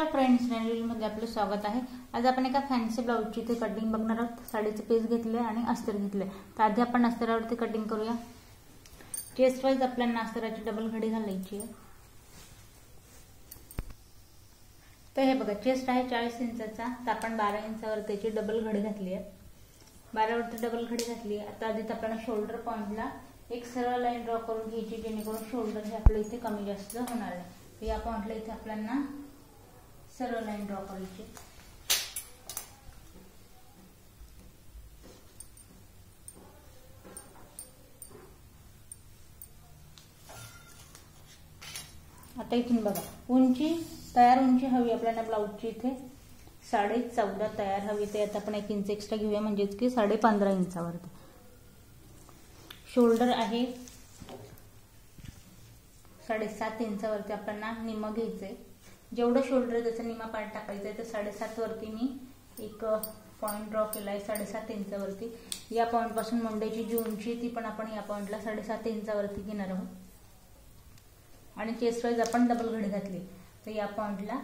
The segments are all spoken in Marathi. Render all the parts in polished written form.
हॅलो फ्रेंड्स, मध्ये आपलं स्वागत आहे। आज आपण एका फॅन्सी ब्लाउजची इथे कटिंग बघणार आहोत। साडीचे पीस घेतले आणि अस्तर घेतले। तर आधी आपण अस्तरावरती कटिंग करूया। चेस्ट वाइज आपल्याला अस्तराची डबल घडी घालायची आहे। तर हे बघा, चेस्ट आहे 40 इंचाचा, तर आपण 12 इंचावर त्याची डबल घडी घातली आहे। 12 वरती डबल घडी घातली आहे। आता आधी आपल्याला शोल्डर पॉइंटला एक सरळ लाईन ड्रॉ करून घ्यायची, जेणेकरून शोल्डर हे आपल्या इथे कमी जास्त होणार आहे। तर या पॉइंटला इथे आपल्याला सरळ लाईन ड्रॉ करायची। आता इथून बघा, उंची तयार उंची हवी आपल्याला ब्लाउजची इथे 14.5 तयार हवी। ते आता आपण 1 इंच एक्स्ट्रा घेऊया, म्हणजेच की 15.5 इंचावरती। शोल्डर आहे 7.5 इंचावरती आपल्याला निम्म घ्यायचंय। जेवढं शोल्डर आहे त्याचा निम्मा पार्ट टाकायचा आहे। तर 7.5 वरती मी एक पॉइंट ड्रॉ केलाय 7.5 इंचावरती। या पॉइंट पासून मुंड्याची जी उंची ती पण आपण या पॉइंटला 7.5 इंचावरती घेणार आहोत। आणि चेस्ट वाइज आपण डबल घडी घातली। तर या पॉइंटला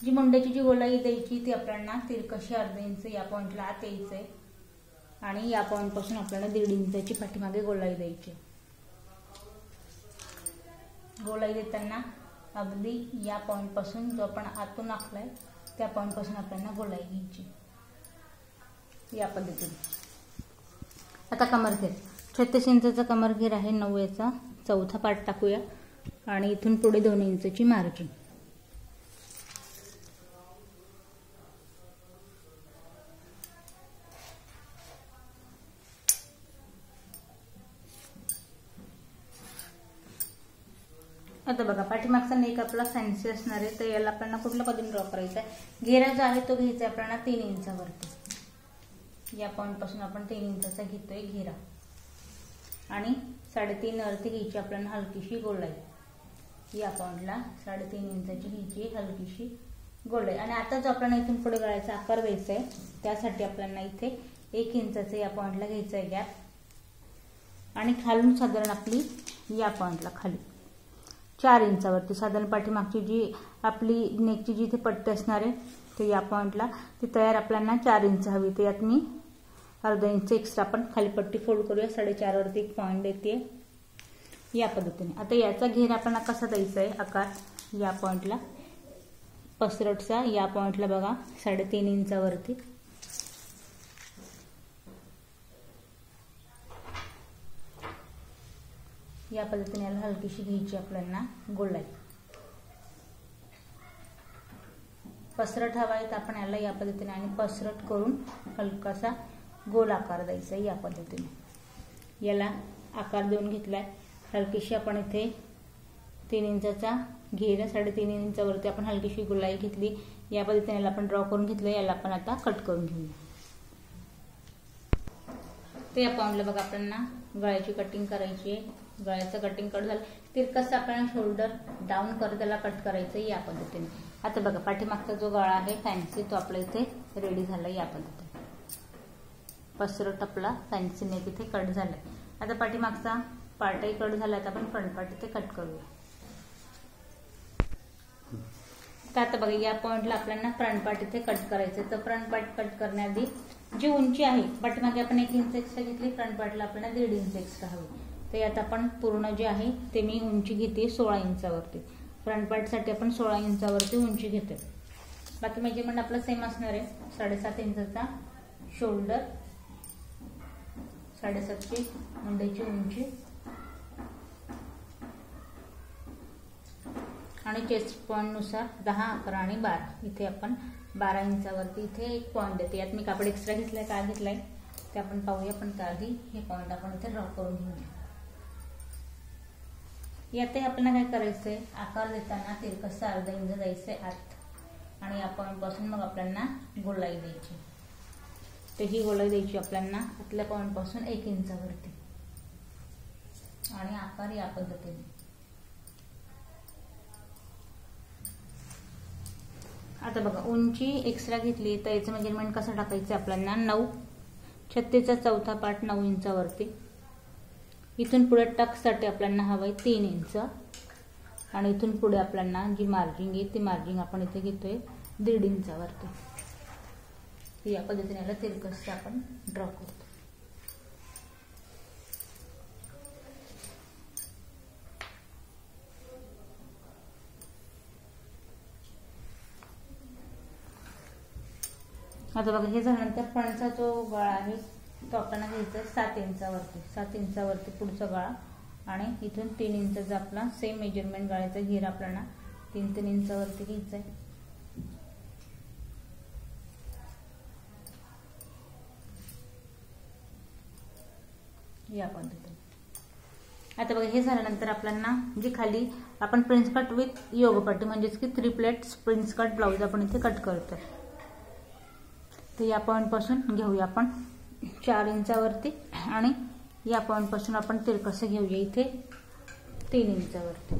जी मुंड्याची जी गोलाई द्यायची ती आपल्याला तिरकशी 1/2 इंच या पॉइंटला आत यायचंय। आणि या पॉइंट पासून आपल्याला 1.5 इंचाची पाठीमागे गोलाई द्यायची। गोलाई देताना अगदी या पॉइंट पासून जो आपण आतून आखलाय त्या पॉइंट पासून आपल्याला गोलाई घ्यायची या पद्धतीने। आता कमरघेर 36 इंचाचा कमरघेर आहे। 9 याचा चौथा पार्ट टाकूया आणि इथून पुढे 2 इंचाची मार्जिन। आता बघा, पाठीमागचा नेक आपला फॅन्सी असणार आहे। तर याला आपल्याला कुठल्या पद्धतीने ड्रॉ करायचा आहे। घेरा जो आहे तो घ्यायचा आपल्याला 3 इंचावरती। या पॉइंट पासून आपण 3 इंचाचा घेतोय घेरा आणि 3.5 वरती घ्यायची आपल्याला हलकीशी गोलाई। या पॉइंटला 3.5 इंचाची घ्यायची हलकीशी गोलाई। आणि आता जो आपल्याला इथून पुढे गळ्याचा आकार द्यायचा आहे त्यासाठी आपल्याला इथे 1 इंचाचा या पॉइंटला घ्यायचा आहे गॅप। आणि खालून साधारण आपली या पॉइंटला खाली 4 इंचावरती साधारण पाठीमागची जी आपली नेकची जी इथे पट्टी असणार आहे ते या पॉइंटला ती तयार आपल्याला 4 इंच हवी। तर यात मी 1/2 इंच एक्स्ट्रा आपण खाली पट्टी फोल्ड करूया। 4.5 वरती एक पॉइंट देते या पद्धतीने। आता याचा घेर आपल्याला कसा द्यायचा आहे आकार, या पॉइंटला पसरटचा या पॉइंटला बघा 3.5 इंचावरती या पद्धतीने याला हलकीशी घ्यायची आपल्याला गोलाई। पसरट हवा आहे तर आपण याला या पद्धतीने आणि पसरट करून हलकासा गोल आकार द्यायचा या पद्धतीने। याला आकार देऊन घेतलाय। हलकीशी आपण इथे 3 इंचाचा घेर 3.5 इंचावरती आपण हलकीशी गोलाई घेतली। या पद्धतीने याला आपण ड्रॉ करून घेतलं। याला आपण आता कट करून घेऊया। ते या पॉइंटला बघा आपल्याला गळ्याची कटिंग करायची आहे। गळ्याचं कटिंग कट झालं तिरकस आपल्याला शोल्डर डाऊन करत त्याला कट करायचं या पद्धतीने। आता बघा, पाठीमागचा जो गळा आहे फॅन्सी तो आपला इथे रेडी झाला या पद्धतीने। पसरट आपला फॅन्सी नेक इथे कट झालाय। आता पाठीमागचा पार्टही कट झाला। आता आपण फ्रंट पार्ट इथे कट करूया। तर आता बघा, या पॉइंटला आपल्याला फ्रंट पार्ट इथे कट करायचं। तर फ्रंट पार्ट कट करण्याआधी जी उंची आहे पाठीमागे आपण 1 इंच एक्स्ट्रा घेतली, फ्रंट पार्टला आपल्याला 1.5 इंच एक्स्ट्रा हवी। तर यात आपण पूर्ण जे आहे ते मी उंची घेते 16 इंचावरती। फ्रंट पार्टसाठी आपण 16 इंचावरती उंची घेते। बाकी मेजरमेंट आपलं सेम असणार आहे। 7.5 इंचाचा शोल्डर, 7.5ची मुंड्याची उंची आणि चेस्ट पॉइंट नुसार 10, 11 आणि 12 इथे आपण 12 इंचावरती इथे एक पॉइंट देते। यात मी कापड एक्स्ट्रा घेतलाय, काय घेतलाय ते आपण पाहूया। पण त्याआधी हे पॉइंट आपण इथे ड्रॉ करून घेऊया। यातही आपल्याला काय करायचंय, आकार देताना तिरकस 1/2 इंच जायचंय आत आणि या पॉइंट पासून मग आपल्याला गोलाई द्यायची। तर ही गोलाई द्यायची आपल्याला आतल्या पॉइंट पासून 1 इंचावरती आणि आकार या पद्धतीने। आता बघा, उंची एक्स्ट्रा घेतली तर याचं मेजरमेंट कसं टाकायचं आपल्याला 9 36चा चौथा पार्ट 9 इंचावरती। इथून पुढे टक्ससाठी आपल्याला हवंय 3 इंच आणि इथून पुढे आपल्याला जी मार्जिंग आहे ती मार्जिंग आपण इथे घेतोय 1.5 इंचावरती। या पद्धतीने याला तिरकस आपण ड्रॉ करतो। आता बघा हे झाल्यानंतर फ्रंटचा जो गळा आहे तो आपल्याला घ्यायचा 7 इंचावरती। 7 इंचावरती पुढचा गळा आणि इथून 3 इंचाचा आपला सेम मेजरमेंट गळ्याचा घेर आपल्याला 3 इंचावरती घ्यायचा आहे। या पद्धतीने आता बघा हे झाल्यानंतर आपल्याला जी खाली आपण प्रिन्स कट विथ योगपट्टी म्हणजेच की 3 प्लेट्स प्रिन्स कट ब्लाउज आपण इथे कट करतोय। तर या पॉइंट पासून घेऊया आपण 4 इंचावरती आणि या पॉइंट पासून आपण तिरकस घेऊया इथे 3 इंचावरती।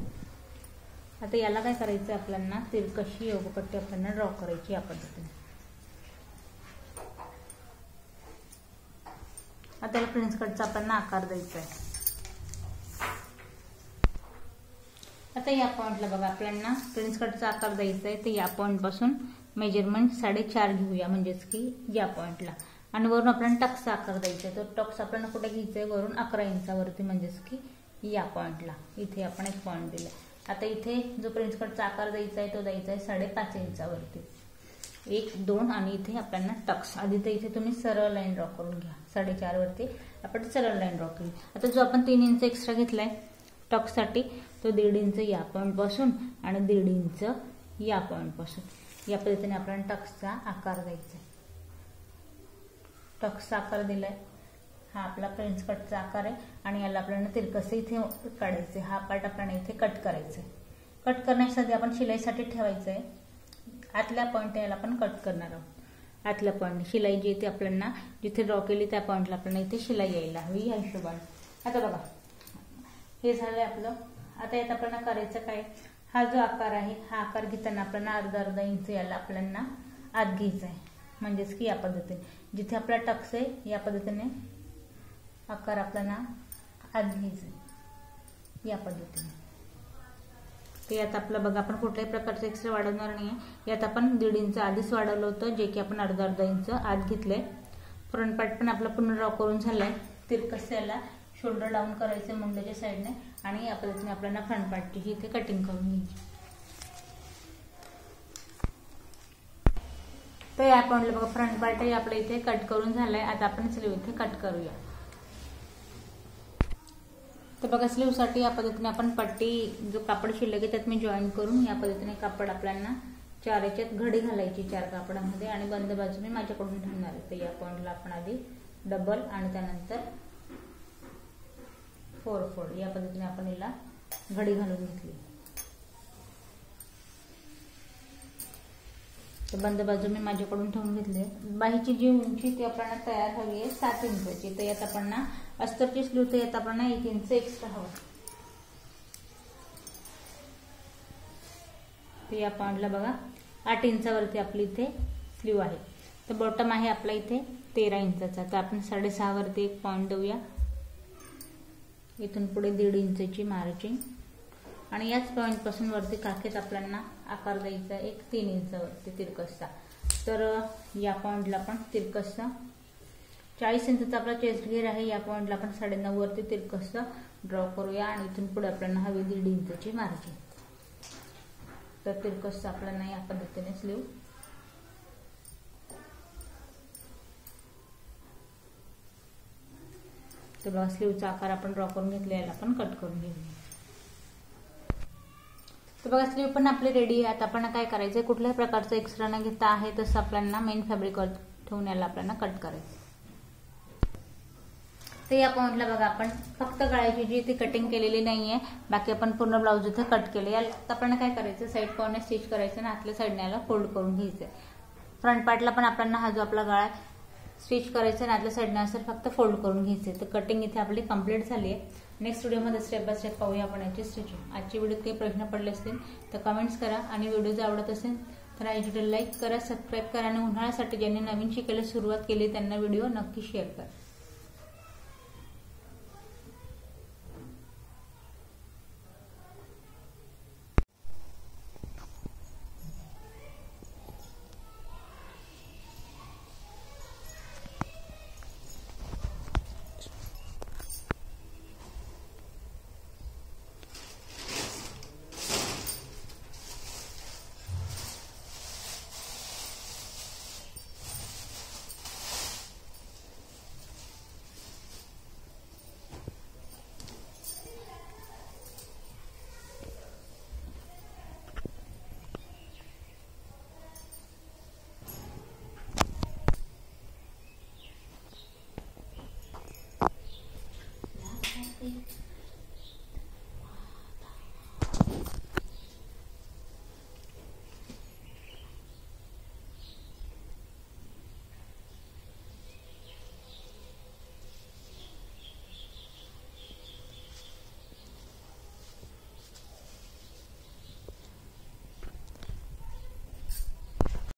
आता याला काय करायचं आपल्याला तिरकशी योगपट्टी आपल्याला ड्रॉ करायची या पद्धतीने। आता याला प्रिन्स कटचा आपल्याला आकार द्यायचा आहे। आता या पॉइंटला बघा आपल्याला प्रिन्स कटचा आकार द्यायचा आहे। तर या पॉइंट पासून मेजरमेंट 4.5 घेऊया म्हणजेच की या पॉइंटला आणि वरून आपल्याला टक्सचा आकार द्यायचा आहे। तो टक्स आपल्याला कुठे घ्यायचा आहे वरून 11 इंचावरती म्हणजेच की या पॉइंटला इथे आपण एक पॉइंट दिला। आता इथे जो प्रिन्स कटचा आकार द्यायचा आहे तो द्यायचा आहे 5.5 इंचावरती 1 2 आणि इथे आपल्याला टक्स आधी तर इथे तुम्ही सरळ लाईन ड्रॉ करून घ्या। 4.5 वरती आपण सरळ लाईन ड्रॉ केली। आता जो आपण 3 इंच एक्स्ट्रा घेतलाय टक्स साठी तो 1.5 इंच या पॉइंट पासून आणि 1.5 इंच या पॉइंट पासून या पद्धतीने आपल्याला टक्सचा आकार द्यायचा आहे। टक्सचा आकार दिलाय हा आपला प्रिन्स कटचा आकार आहे आणि याला आपल्याला तिरकस इथे काढायचे। हा पार्ट आपल्याला इथे कट करायचा आहे। कट करण्यासाठी आपण शिलाईसाठी ठेवायचं आहे। आतल्या पॉइंट याला आपण कट करणार आहोत। आतल्या पॉइंट शिलाई जी ती आपल्याला जिथे ड्रॉ केली त्या पॉइंटला आपल्याला इथे शिलाई यायला हवी या हिशोबाने। आता बघा हे झालंय आपलं। आता यात आपल्याला करायचं काय हा जो आकार आहे हा आकार घेताना आपल्याला अर्धा इंच याला आपल्याला आत घ्यायचा आहे म्हणजेच की या पद्धतीने जिथे आपला टक्स आहे या पद्धतीने आकार आपल्याला आत घ्यायचा आहे या पद्धतीने। तर यात आपलं बघा आपण कुठल्याही प्रकारचं एक्स्ट्रा वाढवणार नाहीये। यात आपण 1.5 इंच आधीच वाढवलं होतं जे की आपण अर्धा इंच आत घेतलंय। फ्रंट पार्ट पण आपला पूर्ण ड्रॉ करून झालाय। तिरकस याला शोल्डर डाऊन करायचे मुंड्याच्या साईडने आणि या पद्धतीने आपल्याला फ्रंट पार्टची इथे कटिंग करून घ्यायची। तर या पॉइंटला बघा फ्रंट पार्ट आपल्या इथे कट करून झालाय। आता आपण स्लीव इथे कट करूया। तर बघा स्लीव साठी या पद्धतीने आपण पट्टी जो कापड शिल्लक आहे त्यात मी जॉईन करून या पद्धतीने कापड आपल्याला 4 याच्यात घडी घालायची 4 कापडामध्ये आणि बंद बाजू मी माझ्याकडून ठेवणार आहे। तर या पॉइंटला आपण आधी डबल आणि त्यानंतर 4 फोल्ड या पद्धतीने आपण याला घडी घालून घेतली। तर बंद बाजू मी माझ्याकडून ठेवून घेतली। बाहीची जी उंची ती आपल्याला तयार हवी आहे 7 इंचाची। तर यात आपण अस्तरची स्लीव तर यात आपण 1 इंच एक्स्ट्रा हवं। तर या पॉइंटला बघा 8 इंचावरती आपली इथे स्लीव आहे। तर बॉटम आहे आपला इथे 13 इंचाचा। तर आपण 6.5 वरती एक पॉइंट देऊया। इथून पुढे 1.5 इंचाची मार्जिंग आणि याच पॉइंट पासून वरती काखेत आपल्याला आकार द्यायचा एक 3 इंचावरती तिरकसचा। तर या पॉइंटला आपण तिरकसचा 40 इंचाचा आपला चेस्ट घेर आहे। या पॉइंटला आपण 9.5 वरती तिरकसचा ड्रॉ करूया आणि इथून पुढे आपल्याला हवी 1.5 इंचाची मार्जिंग। तर तिरकसचा आपल्याला या पद्धतीने स्लीव तर बघा स्लीवचा आकार आपण ड्रॉ करून घेतला याला आपण कट करून घेऊया। तर बघा स्लीव पण आपली रेडी आहे। आता आपण काय करायचं कुठल्याही प्रकारचं एक्स्ट्रा न घेता आहे तसं आपल्याला मेन फॅब्रिक ठेवून याला आपल्याला कट करायचं। तर या पॉइंटला बघा आपण फक्त गळ्याची जी ती कटिंग केलेली नाहीये बाकी आपण पूर्ण ब्लाउज इथे कट केले। याला आपण काय करायचं साइड कॉर्नर स्टिच करायचं आणि आतल्या साइडने याला फोल्ड करून घ्यायचं। फ्रंट पार्टला पण आपल्याला हा जो आपला गळा स्टिच करायचं आणि आतल्या साइडने असं फक्त फोल्ड करून घ्यायचं। तर कटिंग इथे आपली कंप्लीट झाली आहे। नेक्स्ट व्हिडिओमध्ये स्टेप बाय स्टेप पाहूया आपण याची स्टिचिंग। आजची व्हिडिओत काही प्रश्न पडले असतील तर कमेंट्स करा आणि व्हिडिओ जर आवडत असेल तर व्हिडिओ लाईक करा, सबस्क्राईब करा आणि उन्हाळ्यासाठी ज्यांनी नवीन शिकायला सुरुवात केली त्यांना व्हिडिओ नक्की शेअर करा।